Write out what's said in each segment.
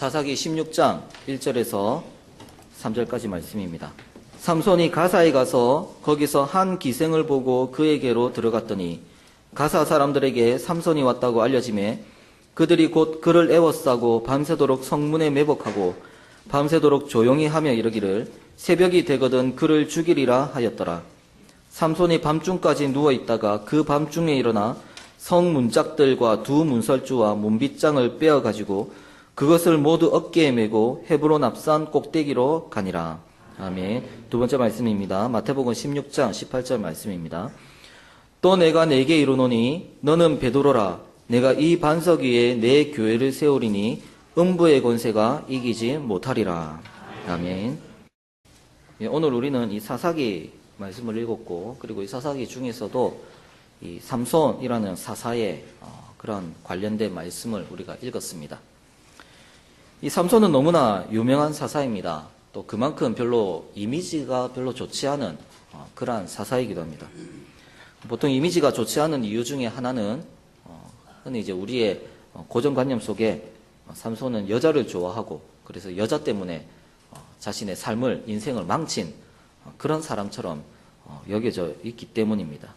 사사기 16장 1절에서 3절까지 말씀입니다. 삼손이 가사에 가서 거기서 한 기생을 보고 그에게로 들어갔더니 가사 사람들에게 삼손이 왔다고 알려지매 그들이 곧 그를 애워싸고 밤새도록 성문에 매복하고 밤새도록 조용히 하며 이르기를 새벽이 되거든 그를 죽이리라 하였더라. 삼손이 밤중까지 누워있다가 그 밤중에 일어나 성 문짝들과 두 문설주와 문빗장을 빼어가지고 그것을 모두 어깨에 메고 헤브론 앞산 꼭대기로 가니라. 아멘. 두 번째 말씀입니다. 마태복음 16장 18절 말씀입니다. 또 내가 네게 이르노니 너는 베드로라. 내가 이 반석 위에 내 교회를 세우리니 음부의 권세가 이기지 못하리라. 아멘. 오늘 우리는 이 사사기 말씀을 읽었고, 그리고 이 사사기 중에서도 이 삼손이라는 사사의 그런 관련된 말씀을 우리가 읽었습니다. 이 삼손은 너무나 유명한 사사입니다. 또 그만큼 별로 이미지가 별로 좋지 않은 그러한 사사이기도 합니다. 보통 이미지가 좋지 않은 이유 중에 하나는 흔히 이제 우리의 고정관념 속에 삼손은 여자를 좋아하고 그래서 여자 때문에 자신의 삶을, 인생을 망친 그런 사람처럼 여겨져 있기 때문입니다.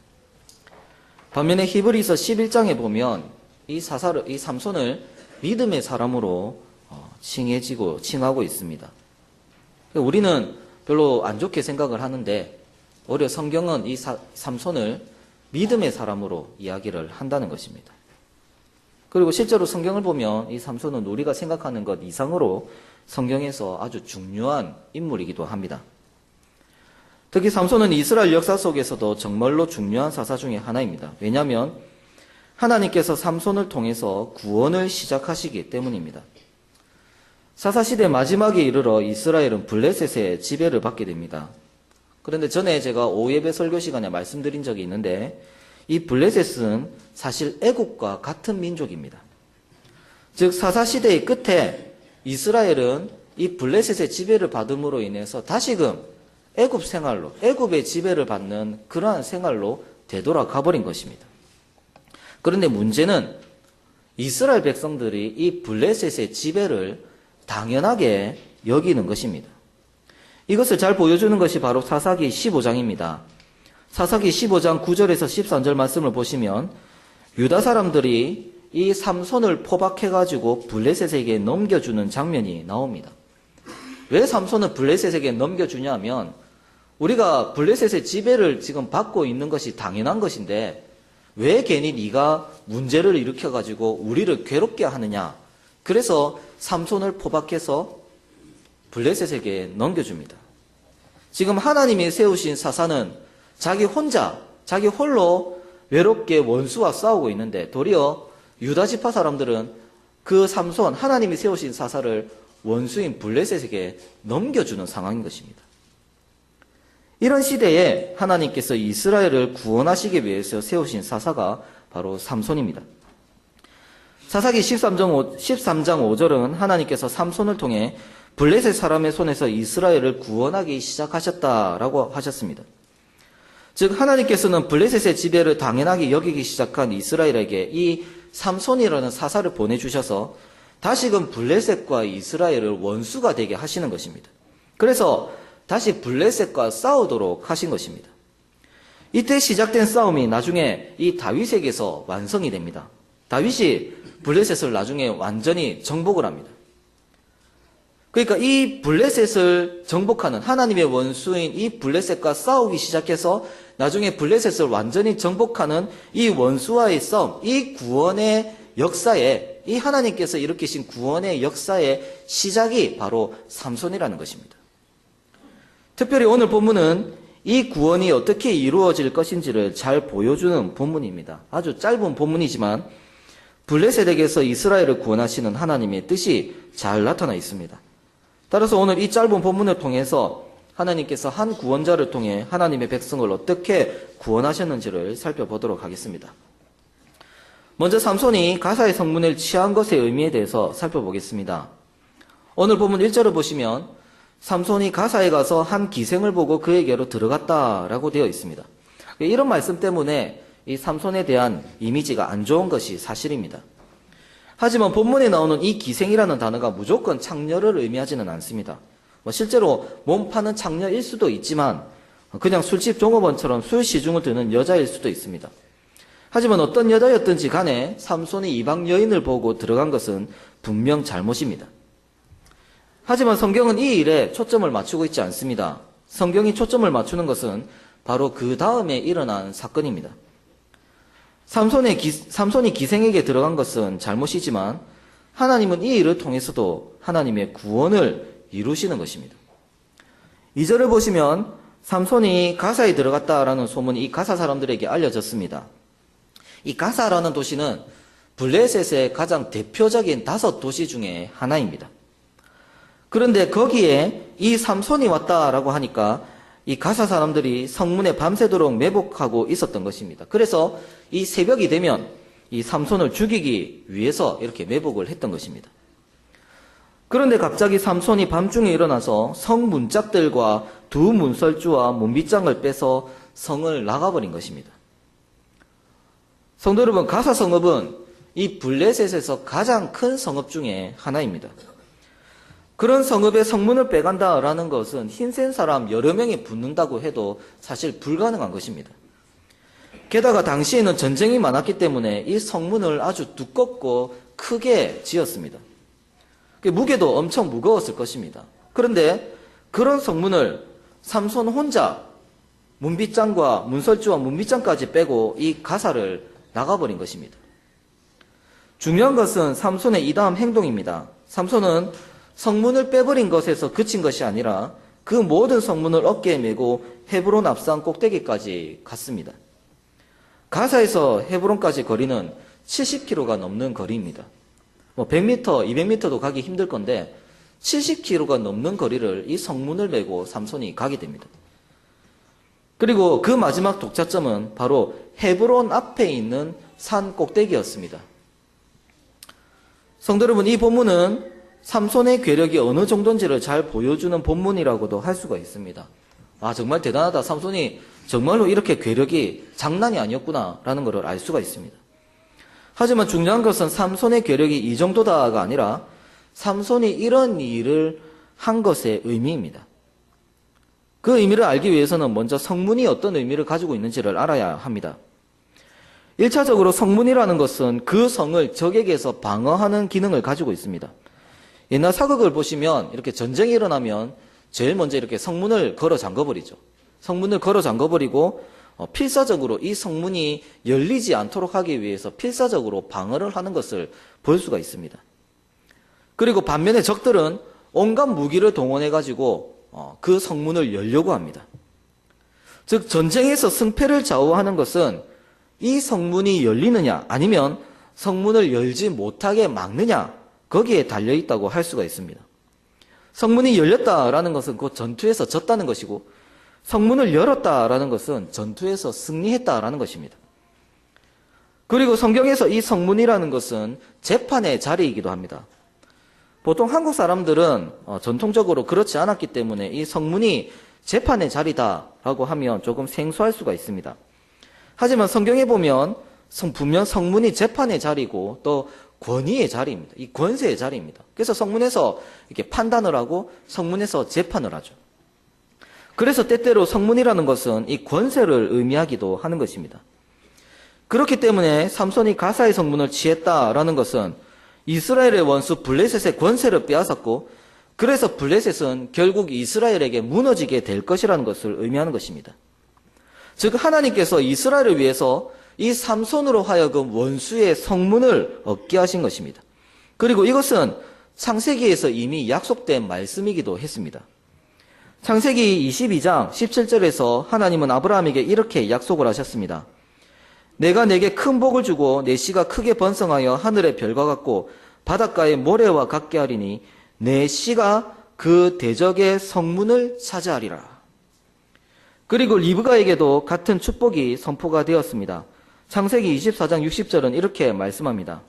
반면에 히브리서 11장에 보면 이 삼손을 믿음의 사람으로 칭하고 있습니다. 우리는 별로 안 좋게 생각을 하는데 오히려 성경은 이 삼손을 믿음의 사람으로 이야기를 한다는 것입니다. 그리고 실제로 성경을 보면 이 삼손은 우리가 생각하는 것 이상으로 성경에서 아주 중요한 인물이기도 합니다. 특히 삼손은 이스라엘 역사 속에서도 정말로 중요한 사사 중에 하나입니다. 왜냐하면 하나님께서 삼손을 통해서 구원을 시작하시기 때문입니다. 사사시대 마지막에 이르러 이스라엘은 블레셋의 지배를 받게 됩니다. 그런데 전에 제가 오예배 설교 시간에 말씀드린 적이 있는데 이 블레셋은 사실 애국과 같은 민족입니다. 즉 사사시대의 끝에 이스라엘은 이 블레셋의 지배를 받음으로 인해서 다시금 애굽 생활로, 애굽의 지배를 받는 그러한 생활로 되돌아가 버린 것입니다. 그런데 문제는 이스라엘 백성들이 이 블레셋의 지배를 당연하게 여기는 것입니다. 이것을 잘 보여주는 것이 바로 사사기 15장입니다. 사사기 15장 9절에서 13절 말씀을 보시면 유다 사람들이 이 삼손을 포박해가지고 블레셋에게 넘겨주는 장면이 나옵니다. 왜 삼손을 블레셋에게 넘겨주냐면 우리가 블레셋의 지배를 지금 받고 있는 것이 당연한 것인데 왜 괜히 네가 문제를 일으켜가지고 우리를 괴롭게 하느냐. 그래서 삼손을 포박해서 블레셋에게 넘겨줍니다. 지금 하나님이 세우신 사사는 자기 홀로 외롭게 원수와 싸우고 있는데 도리어 유다 지파 사람들은 그 삼손, 하나님이 세우신 사사를 원수인 블레셋에게 넘겨주는 상황인 것입니다. 이런 시대에 하나님께서 이스라엘을 구원하시기 위해서 세우신 사사가 바로 삼손입니다. 사사기 13장 5절은 하나님께서 삼손을 통해 블레셋 사람의 손에서 이스라엘을 구원하기 시작하셨다라고 하셨습니다. 즉 하나님께서는 블레셋의 지배를 당연하게 여기기 시작한 이스라엘에게 이 삼손이라는 사사를 보내주셔서 다시금 블레셋과 이스라엘을 원수가 되게 하시는 것입니다. 그래서 다시 블레셋과 싸우도록 하신 것입니다. 이때 시작된 싸움이 나중에 이 다윗에게서 완성이 됩니다. 다윗이 블레셋을 나중에 완전히 정복을 합니다. 그러니까 이 블레셋을 정복하는 하나님의 원수인 이 블레셋과 싸우기 시작해서 나중에 블레셋을 완전히 정복하는 이 원수와의 싸움, 이 구원의 역사에, 이 하나님께서 일으키신 구원의 역사의 시작이 바로 삼손이라는 것입니다. 특별히 오늘 본문은 이 구원이 어떻게 이루어질 것인지를 잘 보여주는 본문입니다. 아주 짧은 본문이지만 블레셋에게서 이스라엘을 구원하시는 하나님의 뜻이 잘 나타나 있습니다. 따라서 오늘 이 짧은 본문을 통해서 하나님께서 한 구원자를 통해 하나님의 백성을 어떻게 구원하셨는지를 살펴보도록 하겠습니다. 먼저 삼손이 가사의 성문을 취한 것의 의미에 대해서 살펴보겠습니다. 오늘 본문 1절을 보시면 삼손이 가사에 가서 한 기생을 보고 그에게로 들어갔다라고 되어 있습니다. 이런 말씀 때문에 이 삼손에 대한 이미지가 안 좋은 것이 사실입니다. 하지만 본문에 나오는 이 기생이라는 단어가 무조건 창녀를 의미하지는 않습니다. 실제로 몸 파는 창녀일 수도 있지만 그냥 술집 종업원처럼 술 시중을 드는 여자일 수도 있습니다. 하지만 어떤 여자였든지 간에 삼손이 이방 여인을 보고 들어간 것은 분명 잘못입니다. 하지만 성경은 이 일에 초점을 맞추고 있지 않습니다. 성경이 초점을 맞추는 것은 바로 그 다음에 일어난 사건입니다. 삼손이 기생에게 들어간 것은 잘못이지만 하나님은 이 일을 통해서도 하나님의 구원을 이루시는 것입니다. 2절을 보시면 삼손이 가사에 들어갔다라는 소문이 이 가사 사람들에게 알려졌습니다. 이 가사라는 도시는 블레셋의 가장 대표적인 5도시 중에 하나입니다. 그런데 거기에 이 삼손이 왔다라고 하니까 이 가사 사람들이 성문에 밤새도록 매복하고 있었던 것입니다. 그래서 이 새벽이 되면 이 삼손을 죽이기 위해서 이렇게 매복을 했던 것입니다. 그런데 갑자기 삼손이 밤중에 일어나서 성 문짝들과 두 문설주와 문빗장을 빼서 성을 나가버린 것입니다. 성도 여러분, 가사 성읍은 이 블레셋에서 가장 큰 성읍 중에 하나입니다. 그런 성읍의 성문을 빼간다라는 것은 힘센 사람 여러 명이 붙는다고 해도 사실 불가능한 것입니다. 게다가 당시에는 전쟁이 많았기 때문에 이 성문을 아주 두껍고 크게 지었습니다. 무게도 엄청 무거웠을 것입니다. 그런데 그런 성문을 삼손 혼자 문빗장과 문설주와 문빗장까지 빼고 이 가사를 나가버린 것입니다. 중요한 것은 삼손의 이 다음 행동입니다. 삼손은 성문을 빼버린 것에서 그친 것이 아니라 그 모든 성문을 어깨에 메고 헤브론 앞산 꼭대기까지 갔습니다. 가사에서 헤브론까지 거리는 70km가 넘는 거리입니다. 100m, 200m도 가기 힘들 건데 70km가 넘는 거리를 이 성문을 메고 삼손이 가게 됩니다. 그리고 그 마지막 독차점은 바로 헤브론 앞에 있는 산 꼭대기였습니다. 성도 여러분, 이 본문은 삼손의 괴력이 어느 정도인지를 잘 보여주는 본문이라고도 할 수가 있습니다. 아, 정말 대단하다. 삼손이 정말로 이렇게 괴력이 장난이 아니었구나라는 것을 알 수가 있습니다. 하지만 중요한 것은 삼손의 괴력이 이 정도다가 아니라 삼손이 이런 일을 한 것의 의미입니다. 그 의미를 알기 위해서는 먼저 성문이 어떤 의미를 가지고 있는지를 알아야 합니다. 1차적으로 성문이라는 것은 그 성을 적에게서 방어하는 기능을 가지고 있습니다. 옛날 사극을 보시면 이렇게 전쟁이 일어나면 제일 먼저 이렇게 성문을 걸어 잠궈버리죠. 성문을 걸어 잠궈버리고 필사적으로 이 성문이 열리지 않도록 하기 위해서 필사적으로 방어를 하는 것을 볼 수가 있습니다. 그리고 반면에 적들은 온갖 무기를 동원해가지고 그 성문을 열려고 합니다. 즉 전쟁에서 승패를 좌우하는 것은 이 성문이 열리느냐 아니면 성문을 열지 못하게 막느냐 거기에 달려있다고 할 수가 있습니다. 성문이 열렸다라는 것은 곧 전투에서 졌다는 것이고 성문을 열었다라는 것은 전투에서 승리했다라는 것입니다. 그리고 성경에서 이 성문이라는 것은 재판의 자리이기도 합니다. 보통 한국 사람들은 전통적으로 그렇지 않았기 때문에 이 성문이 재판의 자리다라고 하면 조금 생소할 수가 있습니다. 하지만 성경에 보면 분명 성문이 재판의 자리고 또 권위의 자리입니다. 이 권세의 자리입니다. 그래서 성문에서 이렇게 판단을 하고 성문에서 재판을 하죠. 그래서 때때로 성문이라는 것은 이 권세를 의미하기도 하는 것입니다. 그렇기 때문에 삼손이 가사의 성문을 취했다라는 것은 이스라엘의 원수 블레셋의 권세를 빼앗았고 그래서 블레셋은 결국 이스라엘에게 무너지게 될 것이라는 것을 의미하는 것입니다. 즉 하나님께서 이스라엘을 위해서 이 삼손으로 하여금 원수의 성문을 얻게 하신 것입니다. 그리고 이것은 창세기에서 이미 약속된 말씀이기도 했습니다. 창세기 22장 17절에서 하나님은 아브라함에게 이렇게 약속을 하셨습니다. 내가 내게 큰 복을 주고 내 씨가 크게 번성하여 하늘의 별과 같고 바닷가의 모래와 같게 하리니 내 씨가 그 대적의 성문을 차지하리라. 그리고 리브가에게도 같은 축복이 선포가 되었습니다. 창세기 24장 60절은 이렇게 말씀합니다.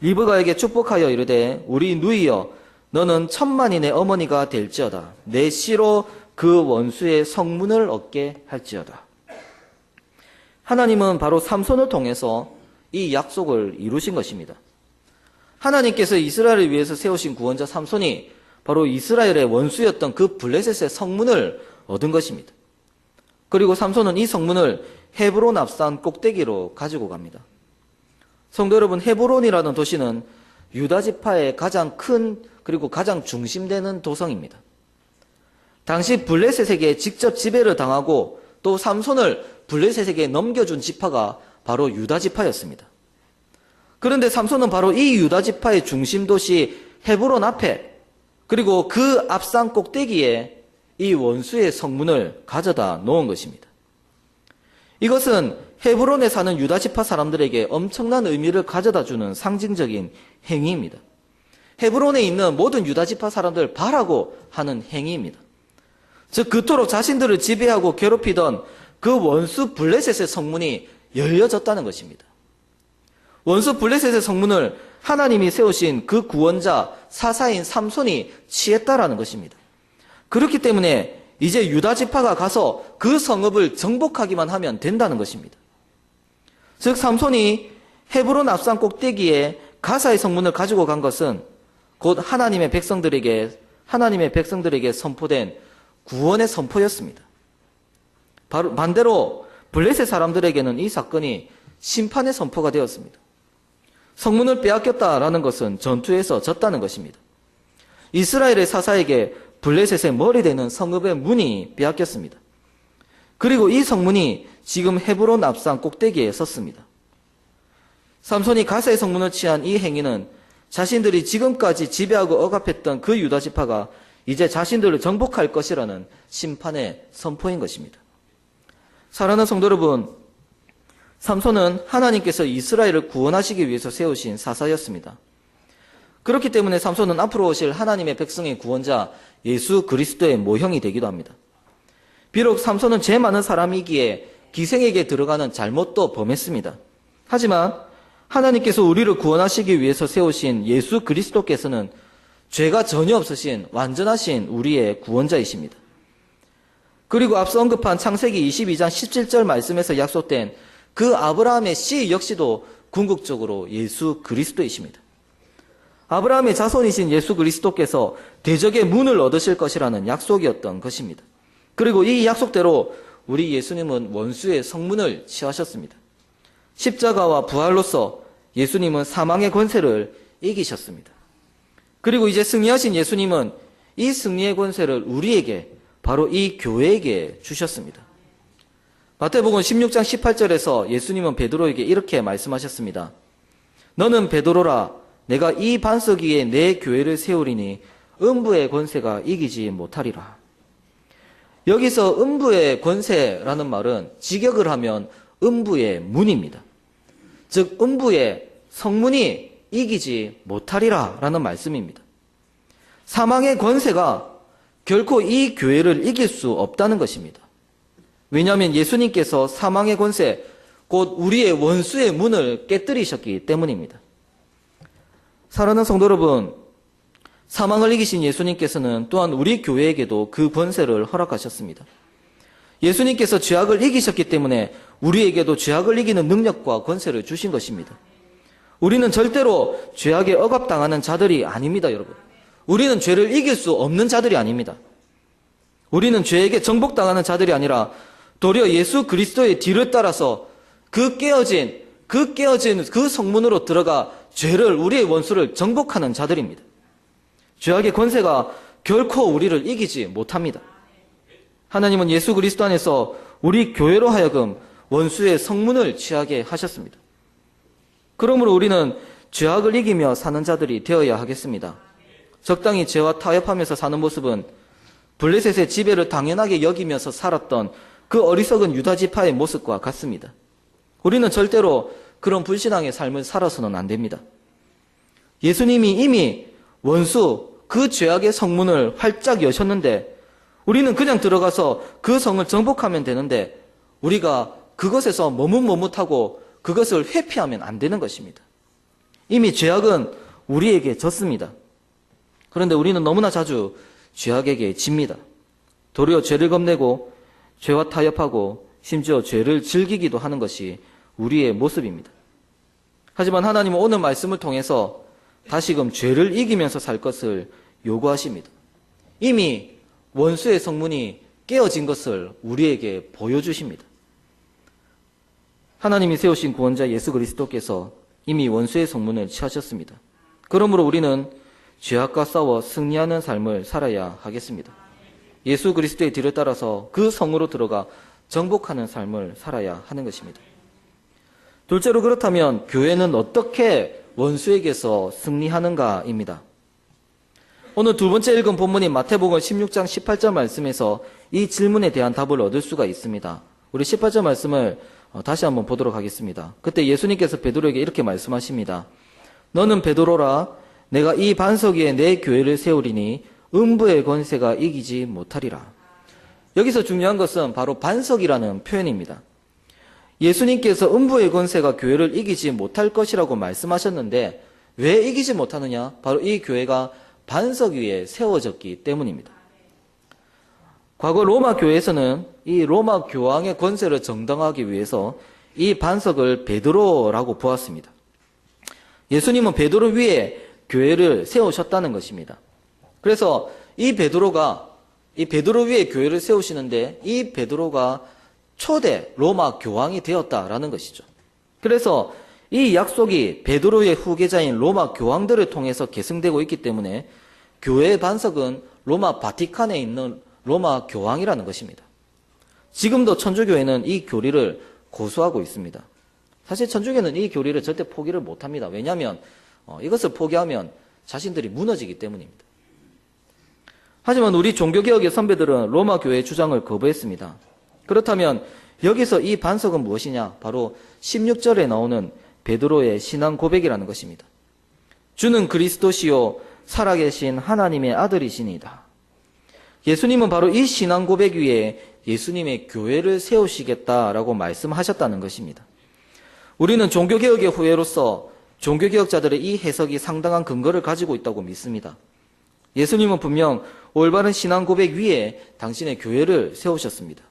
리브가에게 축복하여 이르되 우리 누이여 너는 천만인의 어머니가 될지어다. 내 씨로 그 원수의 성문을 얻게 할지어다. 하나님은 바로 삼손을 통해서 이 약속을 이루신 것입니다. 하나님께서 이스라엘을 위해서 세우신 구원자 삼손이 바로 이스라엘의 원수였던 그 블레셋의 성문을 얻은 것입니다. 그리고 삼손은 이 성문을 헤브론 앞산 꼭대기로 가지고 갑니다. 성도 여러분, 헤브론이라는 도시는 유다 지파의 가장 큰 그리고 가장 중심되는 도성입니다. 당시 블레셋에게 직접 지배를 당하고 또 삼손을 블레셋에게 넘겨준 지파가 바로 유다 지파였습니다. 그런데 삼손은 바로 이 유다 지파의 중심 도시 헤브론 앞에 그리고 그 앞산 꼭대기에 이 원수의 성문을 가져다 놓은 것입니다. 이것은 헤브론에 사는 유다 지파 사람들에게 엄청난 의미를 가져다 주는 상징적인 행위입니다. 헤브론에 있는 모든 유다 지파 사람들 바라고 하는 행위입니다. 즉 그토록 자신들을 지배하고 괴롭히던 그 원수 블레셋의 성문이 열려졌다는 것입니다. 원수 블레셋의 성문을 하나님이 세우신 그 구원자 사사인 삼손이 취했다라는 것입니다. 그렇기 때문에 이제 유다 지파가 가서 그 성읍을 정복하기만 하면 된다는 것입니다. 즉 삼손이 헤브론 앞산 꼭대기에 가사의 성문을 가지고 간 것은 곧 하나님의 백성들에게 선포된 구원의 선포였습니다. 반대로 블레셋 사람들에게는 이 사건이 심판의 선포가 되었습니다. 성문을 빼앗겼다라는 것은 전투에서 졌다는 것입니다. 이스라엘의 사사에게 블레셋의 머리 되는 성읍의 문이 빼앗겼습니다. 그리고 이 성문이 지금 헤브론 앞산 꼭대기에 섰습니다. 삼손이 가사의 성문을 취한 이 행위는 자신들이 지금까지 지배하고 억압했던 그 유다 지파가 이제 자신들을 정복할 것이라는 심판의 선포인 것입니다. 사랑하는 성도 여러분, 삼손은 하나님께서 이스라엘을 구원하시기 위해서 세우신 사사였습니다. 그렇기 때문에 삼손은 앞으로 오실 하나님의 백성의 구원자 예수 그리스도의 모형이 되기도 합니다. 비록 삼손은 죄 많은 사람이기에 기생에게 들어가는 잘못도 범했습니다. 하지만 하나님께서 우리를 구원하시기 위해서 세우신 예수 그리스도께서는 죄가 전혀 없으신 완전하신 우리의 구원자이십니다. 그리고 앞서 언급한 창세기 22장 17절 말씀에서 약속된 그 아브라함의 씨 역시도 궁극적으로 예수 그리스도이십니다. 아브라함의 자손이신 예수 그리스도께서 대적의 문을 얻으실 것이라는 약속이었던 것입니다. 그리고 이 약속대로 우리 예수님은 원수의 성문을 취하셨습니다. 십자가와 부활로서 예수님은 사망의 권세를 이기셨습니다. 그리고 이제 승리하신 예수님은 이 승리의 권세를 우리에게, 바로 이 교회에게 주셨습니다. 마태복음 16장 18절에서 예수님은 베드로에게 이렇게 말씀하셨습니다. 너는 베드로라, 내가 이 반석 위에 내 교회를 세우리니 음부의 권세가 이기지 못하리라. 여기서 음부의 권세라는 말은 직역을 하면 음부의 문입니다. 즉 음부의 성문이 이기지 못하리라 라는 말씀입니다. 사망의 권세가 결코 이 교회를 이길 수 없다는 것입니다. 왜냐하면 예수님께서 사망의 권세, 곧 우리의 원수의 문을 깨뜨리셨기 때문입니다. 사랑하는 성도 여러분, 사망을 이기신 예수님께서는 또한 우리 교회에게도 그 권세를 허락하셨습니다. 예수님께서 죄악을 이기셨기 때문에 우리에게도 죄악을 이기는 능력과 권세를 주신 것입니다. 우리는 절대로 죄악에 억압당하는 자들이 아닙니다, 여러분. 우리는 죄를 이길 수 없는 자들이 아닙니다. 우리는 죄에게 정복당하는 자들이 아니라 도리어 예수 그리스도의 뒤를 따라서 그 깨어진 그 성문으로 들어가 죄를, 우리의 원수를 정복하는 자들입니다. 죄악의 권세가 결코 우리를 이기지 못합니다. 하나님은 예수 그리스도 안에서 우리 교회로 하여금 원수의 성문을 취하게 하셨습니다. 그러므로 우리는 죄악을 이기며 사는 자들이 되어야 하겠습니다. 적당히 죄와 타협하면서 사는 모습은 블레셋의 지배를 당연하게 여기면서 살았던 그 어리석은 유다 지파의 모습과 같습니다. 우리는 절대로 그런 불신앙의 삶을 살아서는 안 됩니다. 예수님이 이미 원수, 그 죄악의 성문을 활짝 여셨는데 우리는 그냥 들어가서 그 성을 정복하면 되는데 우리가 그것에서 머뭇머뭇하고 그것을 회피하면 안 되는 것입니다. 이미 죄악은 우리에게 졌습니다. 그런데 우리는 너무나 자주 죄악에게 집니다. 도리어 죄를 겁내고 죄와 타협하고 심지어 죄를 즐기기도 하는 것이 우리의 모습입니다. 하지만 하나님은 오늘 말씀을 통해서 다시금 죄를 이기면서 살 것을 요구하십니다. 이미 원수의 성문이 깨어진 것을 우리에게 보여주십니다. 하나님이 세우신 구원자 예수 그리스도께서 이미 원수의 성문을 취하셨습니다. 그러므로 우리는 죄악과 싸워 승리하는 삶을 살아야 하겠습니다. 예수 그리스도의 뒤를 따라서 그 성으로 들어가 정복하는 삶을 살아야 하는 것입니다. 둘째로, 그렇다면 교회는 어떻게 원수에게서 승리하는가입니다. 오늘 두 번째 읽은 본문인 마태복음 16장 18절 말씀에서 이 질문에 대한 답을 얻을 수가 있습니다. 우리 18절 말씀을 다시 한번 보도록 하겠습니다. 그때 예수님께서 베드로에게 이렇게 말씀하십니다. 너는 베드로라, 내가 이 반석 위에 내 교회를 세우리니 음부의 권세가 이기지 못하리라. 여기서 중요한 것은 바로 반석이라는 표현입니다. 예수님께서 음부의 권세가 교회를 이기지 못할 것이라고 말씀하셨는데 왜 이기지 못하느냐? 바로 이 교회가 반석 위에 세워졌기 때문입니다. 과거 로마 교회에서는 이 로마 교황의 권세를 정당화하기 위해서 이 반석을 베드로라고 보았습니다. 예수님은 베드로 위에 교회를 세우셨다는 것입니다. 그래서 이 베드로 위에 교회를 세우시는데 이 베드로가 초대 로마 교황이 되었다라는 것이죠. 그래서 이 약속이 베드로의 후계자인 로마 교황들을 통해서 계승되고 있기 때문에 교회의 반석은 로마 바티칸에 있는 로마 교황이라는 것입니다. 지금도 천주교회는 이 교리를 고수하고 있습니다. 사실 천주교는 이 교리를 절대 포기를 못합니다. 왜냐하면 이것을 포기하면 자신들이 무너지기 때문입니다. 하지만 우리 종교개혁의 선배들은 로마 교회의 주장을 거부했습니다. 그렇다면 여기서 이 반석은 무엇이냐? 바로 16절에 나오는 베드로의 신앙 고백이라는 것입니다. 주는 그리스도시요 살아계신 하나님의 아들이시니다. 예수님은 바로 이 신앙 고백 위에 예수님의 교회를 세우시겠다라고 말씀하셨다는 것입니다. 우리는 종교개혁의 후예로서 종교개혁자들의 이 해석이 상당한 근거를 가지고 있다고 믿습니다. 예수님은 분명 올바른 신앙 고백 위에 당신의 교회를 세우셨습니다.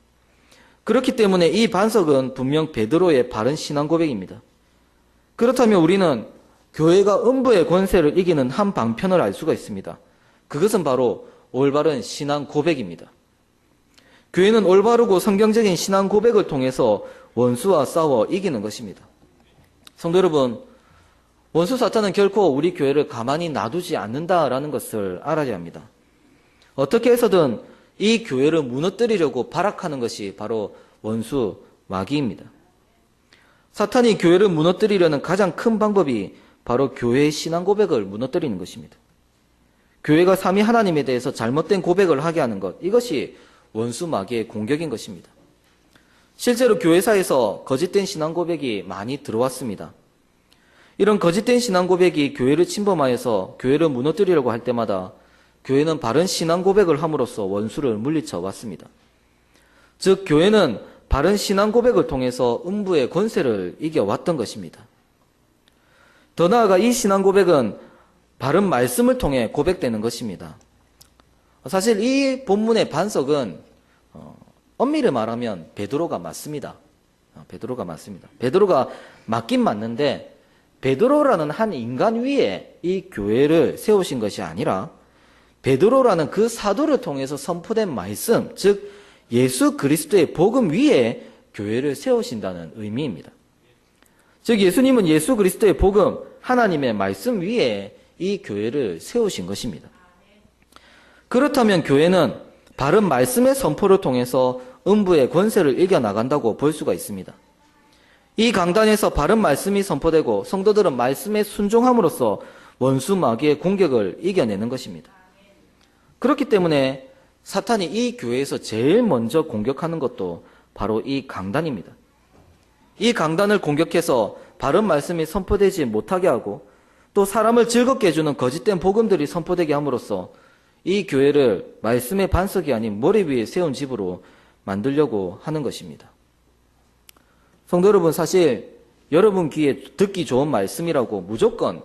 그렇기 때문에 이 반석은 분명 베드로의 바른 신앙 고백입니다. 그렇다면 우리는 교회가 음부의 권세를 이기는 한 방편을 알 수가 있습니다. 그것은 바로 올바른 신앙 고백입니다. 교회는 올바르고 성경적인 신앙 고백을 통해서 원수와 싸워 이기는 것입니다. 성도 여러분, 원수 사탄은 결코 우리 교회를 가만히 놔두지 않는다라는 것을 알아야 합니다. 어떻게 해서든 이 교회를 무너뜨리려고 발악하는 것이 바로 원수 마귀입니다. 사탄이 교회를 무너뜨리려는 가장 큰 방법이 바로 교회의 신앙 고백을 무너뜨리는 것입니다. 교회가 삼위 하나님에 대해서 잘못된 고백을 하게 하는 것, 이것이 원수 마귀의 공격인 것입니다. 실제로 교회사에서 거짓된 신앙 고백이 많이 들어왔습니다. 이런 거짓된 신앙 고백이 교회를 침범하여서 교회를 무너뜨리려고 할 때마다 교회는 바른 신앙 고백을 함으로써 원수를 물리쳐 왔습니다. 즉 교회는 바른 신앙 고백을 통해서 음부의 권세를 이겨왔던 것입니다. 더 나아가 이 신앙 고백은 바른 말씀을 통해 고백되는 것입니다. 사실 이 본문의 반석은 엄밀히 말하면 베드로가 맞습니다. 베드로가 맞습니다. 베드로가 맞긴 맞는데 베드로라는 한 인간 위에 이 교회를 세우신 것이 아니라 베드로라는 그 사도를 통해서 선포된 말씀, 즉 예수 그리스도의 복음 위에 교회를 세우신다는 의미입니다. 즉 예수님은 예수 그리스도의 복음, 하나님의 말씀 위에 이 교회를 세우신 것입니다. 그렇다면 교회는 바른 말씀의 선포를 통해서 음부의 권세를 이겨나간다고 볼 수가 있습니다. 이 강단에서 바른 말씀이 선포되고 성도들은 말씀에 순종함으로써 원수 마귀의 공격을 이겨내는 것입니다. 그렇기 때문에 사탄이 이 교회에서 제일 먼저 공격하는 것도 바로 이 강단입니다. 이 강단을 공격해서 바른 말씀이 선포되지 못하게 하고 또 사람을 즐겁게 해주는 거짓된 복음들이 선포되게 함으로써 이 교회를 말씀의 반석이 아닌 머리 위에 세운 집으로 만들려고 하는 것입니다. 성도 여러분, 사실 여러분 귀에 듣기 좋은 말씀이라고 무조건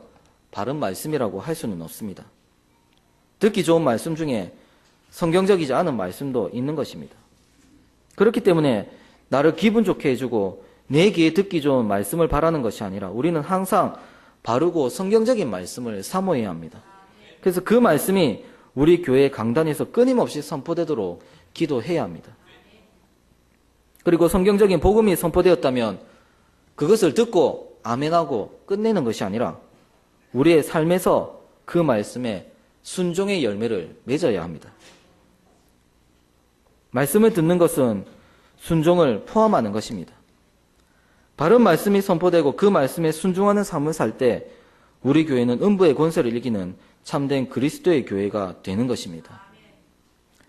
바른 말씀이라고 할 수는 없습니다. 듣기 좋은 말씀 중에 성경적이지 않은 말씀도 있는 것입니다. 그렇기 때문에 나를 기분 좋게 해주고 내 귀에 듣기 좋은 말씀을 바라는 것이 아니라 우리는 항상 바르고 성경적인 말씀을 사모해야 합니다. 그래서 그 말씀이 우리 교회 강단에서 끊임없이 선포되도록 기도해야 합니다. 그리고 성경적인 복음이 선포되었다면 그것을 듣고 아멘하고 끝내는 것이 아니라 우리의 삶에서 그 말씀에 순종의 열매를 맺어야 합니다. 말씀을 듣는 것은 순종을 포함하는 것입니다. 바른 말씀이 선포되고 그 말씀에 순종하는 삶을 살 때 우리 교회는 음부의 권세를 이기는 참된 그리스도의 교회가 되는 것입니다.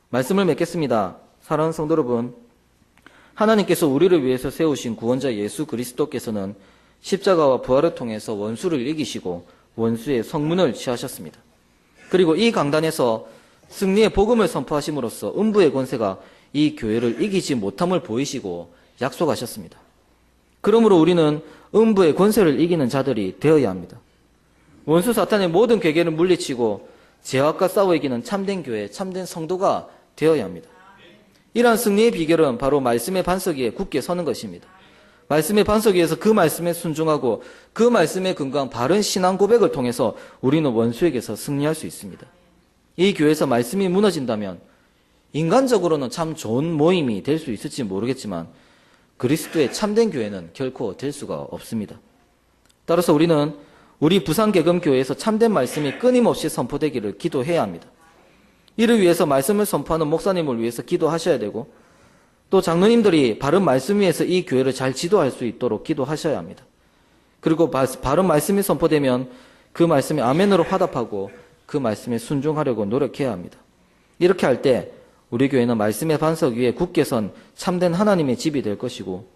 말씀을 맺겠습니다. 사랑하는 성도 여러분, 하나님께서 우리를 위해서 세우신 구원자 예수 그리스도께서는 십자가와 부활을 통해서 원수를 이기시고 원수의 성문을 취하셨습니다. 그리고 이 강단에서 승리의 복음을 선포하심으로써 음부의 권세가 이 교회를 이기지 못함을 보이시고 약속하셨습니다. 그러므로 우리는 음부의 권세를 이기는 자들이 되어야 합니다. 원수 사탄의 모든 괴계를 물리치고 죄악과 싸워 이기는 참된 교회, 참된 성도가 되어야 합니다. 이러한 승리의 비결은 바로 말씀의 반석 위에 굳게 서는 것입니다. 말씀의 반석 위에서 그 말씀에 순종하고 그 말씀에 근거한 바른 신앙 고백을 통해서 우리는 원수에게서 승리할 수 있습니다. 이 교회에서 말씀이 무너진다면 인간적으로는 참 좋은 모임이 될 수 있을지 모르겠지만 그리스도의 참된 교회는 결코 될 수가 없습니다. 따라서 우리는 우리 부산개금교회에서 참된 말씀이 끊임없이 선포되기를 기도해야 합니다. 이를 위해서 말씀을 선포하는 목사님을 위해서 기도하셔야 되고 또 장로님들이 바른 말씀 위에서 이 교회를 잘 지도할 수 있도록 기도하셔야 합니다. 그리고 바른 말씀이 선포되면 그 말씀에 아멘으로 화답하고 그 말씀에 순종하려고 노력해야 합니다. 이렇게 할 때 우리 교회는 말씀의 반석 위에 굳게 선 참된 하나님의 집이 될 것이고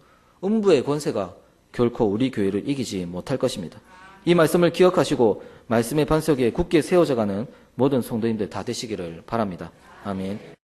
음부의 권세가 결코 우리 교회를 이기지 못할 것입니다. 이 말씀을 기억하시고 말씀의 반석 위에 굳게 세워져가는 모든 성도님들 다 되시기를 바랍니다. 아멘.